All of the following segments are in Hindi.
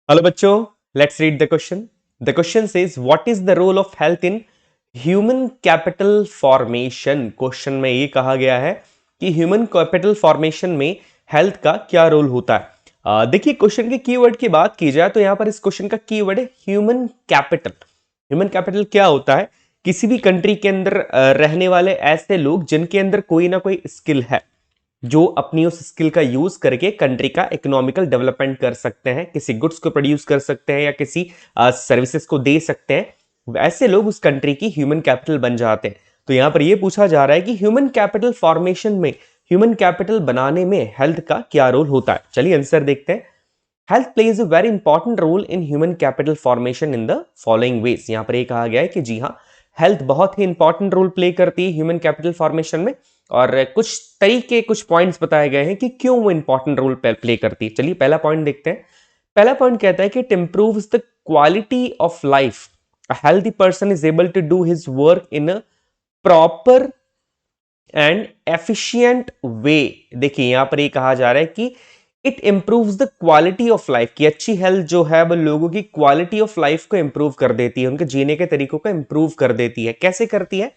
हेलो बच्चों, let's read the question. The question says what is the role of health in human capital formation. Question में ये कहा गया है कि ह्यूमन कैपिटल फॉर्मेशन में हेल्थ का क्या रोल होता है. देखिए, क्वेश्चन के कीवर्ड की बात की जाए तो यहां पर इस क्वेश्चन का कीवर्ड है ह्यूमन कैपिटल. ह्यूमन कैपिटल क्या होता है? किसी भी कंट्री के अंदर रहने वाले ऐसे लोग जिनके अंदर कोई ना कोई स्किल है, जो अपनी उस स्किल का यूज करके कंट्री का इकोनॉमिकल डेवलपमेंट कर सकते हैं, किसी गुड्स को प्रोड्यूस कर सकते हैं या किसी सर्विसेज को दे सकते हैं. वैसे लोग उस कंट्री की ह्यूमन कैपिटल बन जाते हैं. तो यहां पर यह पूछा जा रहा है कि ह्यूमन कैपिटल फॉर्मेशन में, ह्यूमन कैपिटल बनाने में हेल्थ का क्या रोल होता है. चलिए आंसर देखते हैं. Health plays a very important role in human capital formation in the following ways. यहां पर यह कहा गया है कि जी हाँ, हेल्थ बहुत ही इंपॉर्टेंट रोल प्ले करती है ह्यूमन कैपिटल फॉर्मेशन में. और कुछ तरीके, कुछ पॉइंट्स बताए गए हैं कि क्यों वो इंपॉर्टेंट रोल प्ले करती है. चलिए पहला पॉइंट देखते हैं. पहला पॉइंट कहता है कि it improves the quality of life. A healthy person is able to do his work in a proper and efficient way. देखिए यहां पर ये कहा जा रहा है कि it improves the quality of life, की अच्छी हेल्थ जो है वो लोगों की क्वालिटी ऑफ लाइफ को इंप्रूव कर देती है, उनके जीने के तरीकों को इंप्रूव कर देती है. कैसे करती है?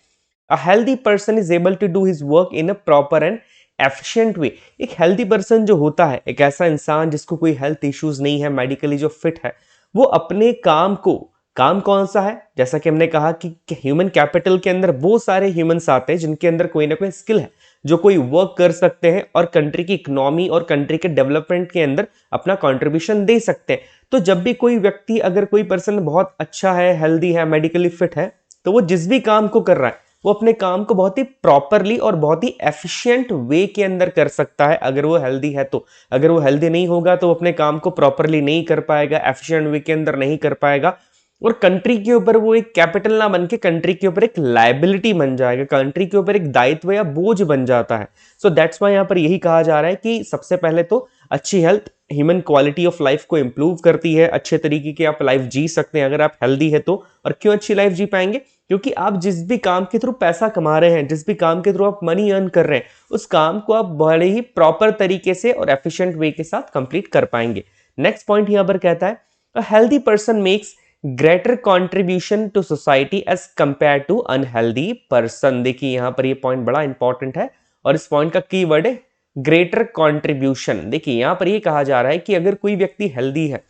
A healthy person is able to do his work in a proper and efficient way. एक हेल्दी पर्सन जो होता है, एक ऐसा इंसान जिसको कोई हेल्थ इश्यूज नहीं है, मेडिकली जो फिट है, वो अपने काम को, काम कौन सा है, जैसा कि हमने कहा कि ह्यूमन कैपिटल के अंदर वो सारे ह्यूमंस आते हैं जिनके अंदर कोई ना कोई स्किल है, जो कोई वर्क कर सकते हैं और कंट्री की इकोनॉमी और कंट्री के डेवलपमेंट के अंदर अपना कंट्रीब्यूशन दे सकते हैं. तो जब भी कोई व्यक्ति, अगर कोई पर्सन बहुत अच्छा है, हेल्दी है, मेडिकली फिट है, तो वो जिस भी काम को कर रहा है वो अपने काम को बहुत ही प्रॉपरली और बहुत ही एफिशिएंट वे के अंदर कर सकता है, अगर वो हेल्दी है तो. अगर वो हेल्दी नहीं होगा तो वो अपने काम को प्रॉपरली नहीं कर पाएगा, एफिशिएंट वे के अंदर नहीं कर पाएगा, और कंट्री के ऊपर वो एक कैपिटल ना बन के कंट्री के ऊपर एक लायबिलिटी बन जाएगा, कंट्री के ऊपर एक दायित्व या बोझ बन जाता है. सो दैट्स व्हाई यहां पर यही कहा जा रहा है कि सबसे पहले तो अच्छी health human quality of life को इंप्रूव करती है. अच्छे तरीके की आप लाइफ जी सकते हैं अगर आप हेल्दी है तो. और क्यों अच्छी लाइफ जी पाएंगे? क्योंकि आप जिस भी काम के थ्रू पैसा कमा रहे हैं, जिस भी काम के थ्रू आप मनी अर्न कर रहे हैं, उस काम को आप बड़े ही प्रॉपर तरीके से और एफिशिएंट वे के साथ कंप्लीट कर पाएंगे. नेक्स्ट पॉइंट यहां पर कहता है a healthy person makes greater contribution to society as compare to unhealthy person. देखिए यहां पर ये पॉइंट बड़ा इंपॉर्टेंट है और इस पॉइंट का कीवर्ड है ग्रेटर कंट्रीब्यूशन. देखिए यहां पर ये कहा जा रहा है कि अगर कोई व्यक्ति हेल्दी है,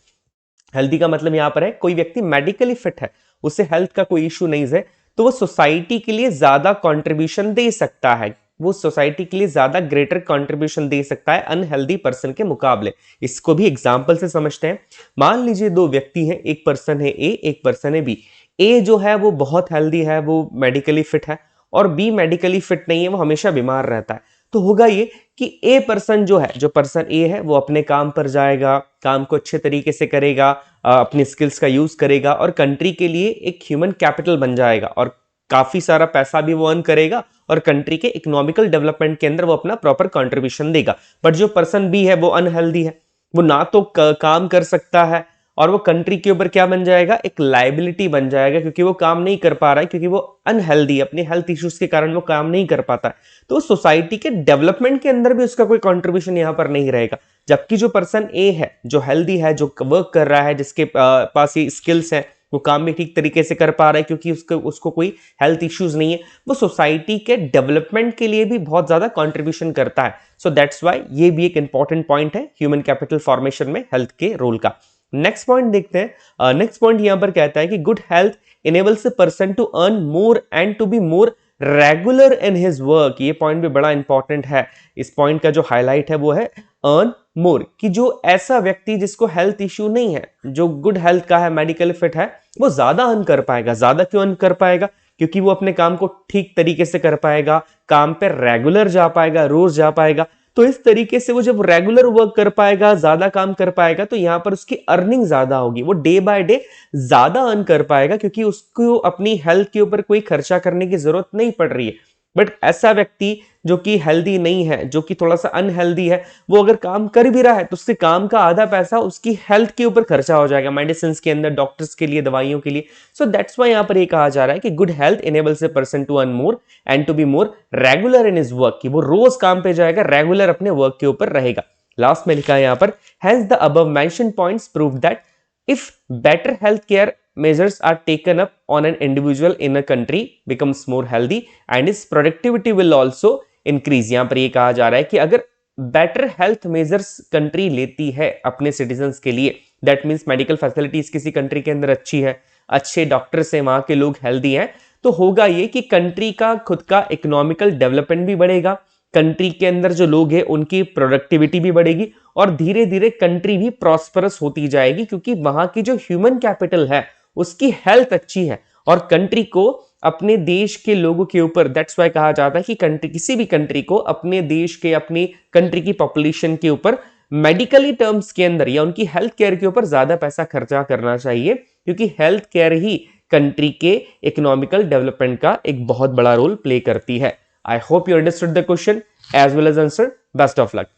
हेल्दी का मतलब यहां पर है कोई व्यक्ति मेडिकली फिट है, उसे हेल्थ का कोई इश्यू नहीं है, तो वो सोसाइटी के लिए ज्यादा कंट्रीब्यूशन दे सकता है, वो सोसाइटी के लिए ज्यादा ग्रेटर कंट्रीब्यूशन दे सकता है अनहेल्दी पर्सन के मुकाबले. इसको भी एग्जांपल से समझते हैं. मान लीजिए दो व्यक्ति हैं, एक पर्सन है ए, एक पर्सन है बी. ए जो है वो बहुत हेल्दी है, वो मेडिकली फिट है, और बी मेडिकली फिट नहीं है, वो हमेशा बीमार रहता है. तो होगा ये कि ए पर्सन जो है, जो पर्सन ए है, वो अपने काम पर जाएगा, काम को अच्छे तरीके से करेगा, अपनी स्किल्स का यूज करेगा और कंट्री के लिए एक ह्यूमन कैपिटल बन जाएगा और काफी सारा पैसा भी वो अर्न करेगा और कंट्री के इकोनॉमिकल डेवलपमेंट के अंदर वो अपना प्रॉपर कंट्रीब्यूशन देगा. बट जो पर्सन बी है वो अनहेल्दी है, वो ना तो काम कर सकता है और वो कंट्री के ऊपर क्या बन जाएगा, एक लाइबिलिटी बन जाएगा, क्योंकि वो काम नहीं कर पा रहा है, क्योंकि वो अनहेल्दी, अपने हेल्थ इश्यूज के कारण वो काम नहीं कर पाता है. तो सोसाइटी के डेवलपमेंट के अंदर भी उसका कोई कंट्रीब्यूशन यहां पर नहीं रहेगा. जबकि जो पर्सन ए है, जो हेल्दी है, जो वर्क कर रहा है, जिसके पास ये स्किल्स है, वो काम भी ठीक तरीके से कर पा रहा है क्योंकि उसको कोई हेल्थ इश्यूज नहीं है, वो सोसाइटी के डेवलपमेंट के लिए भी बहुत ज्यादा कंट्रीब्यूशन करता है. सो दैट्स व्हाई ये भी एक इंपॉर्टेंट पॉइंट है ह्यूमन कैपिटल फॉर्मेशन में हेल्थ के रोल का. नेक्स्ट पॉइंट देखते हैं. नेक्स्ट पॉइंट यहां पर कहता है कि good health enables a person to earn more and to be more regular in his work. ये पॉइंट भी बड़ा इंपॉर्टेंट है. इस पॉइंट का जो हाईलाइट है वो है अर्न मोर, कि जो ऐसा व्यक्ति जिसको हेल्थ इश्यू नहीं है, जो गुड हेल्थ का है, मेडिकल फिट है, वो ज्यादा अर्न कर पाएगा. ज्यादा क्यों अर्न कर पाएगा? क्योंकि वो अपने काम को ठीक तरीके से कर पाएगा, काम पे रेगुलर जा पाएगा, रोज जा पाएगा. तो इस तरीके से वो जब रेगुलर वर्क कर पाएगा, ज्यादा काम कर पाएगा, तो यहां पर उसकी अर्निंग ज्यादा होगी, वो डे बाय डे ज्यादा अर्न कर पाएगा, क्योंकि उसको अपनी हेल्थ के ऊपर कोई खर्चा करने की जरूरत नहीं पड़ रही है. बट ऐसा व्यक्ति जो कि हेल्दी नहीं है, जो कि थोड़ा सा अनहेल्दी है, वो अगर काम कर भी रहा है तो उससे काम का आधा पैसा उसकी हेल्थ के ऊपर खर्चा हो जाएगा, मेडिसिन के अंदर, डॉक्टर्स के लिए, दवाइयों के लिए. सो दैट्स व्हाई यहां पर ये कहा जा रहा है कि good health enables a person to earn more and to be more regular in his work, कि वो रोज काम पे जाएगा, रेगुलर अपने वर्क के ऊपर रहेगा. लास्ट में लिखा है यहां पर, hence the above mention points prove that if better healthcare measures are taken up on an individual in a country becomes more healthy and his productivity will also increase। यहां पर ये कहा जा रहा है कि अगर बेटर हेल्थ मेजर्स कंट्री लेती है अपने सिटीजन्स के लिए, दैट मीन्स मेडिकल फैसिलिटीज किसी कंट्री के अंदर अच्छी है, अच्छे डॉक्टर्स हैं, वहां के लोग हेल्दी हैं, तो होगा ये कि कंट्री का खुद का इकोनॉमिकल डेवलपमेंट भी बढ़ेगा, कंट्री के अंदर जो लोग हैं उनकी प्रोडक्टिविटी भी बढ़ेगी और धीरे धीरे कंट्री भी प्रॉस्परस होती जाएगी, क्योंकि वहां की जो ह्यूमन कैपिटल है उसकी हेल्थ अच्छी है और कंट्री को अपने देश के लोगों के ऊपर, दैट्स वाई कहा जाता है कि कंट्री, किसी भी कंट्री को अपने देश के, अपनी कंट्री की पॉपुलेशन के ऊपर मेडिकली टर्म्स के अंदर या उनकी हेल्थ केयर के ऊपर ज्यादा पैसा खर्चा करना चाहिए, क्योंकि हेल्थ केयर ही कंट्री के इकोनॉमिकल डेवलपमेंट का एक बहुत बड़ा रोल प्ले करती है। I hope you understood the question as well as answer. Best of luck.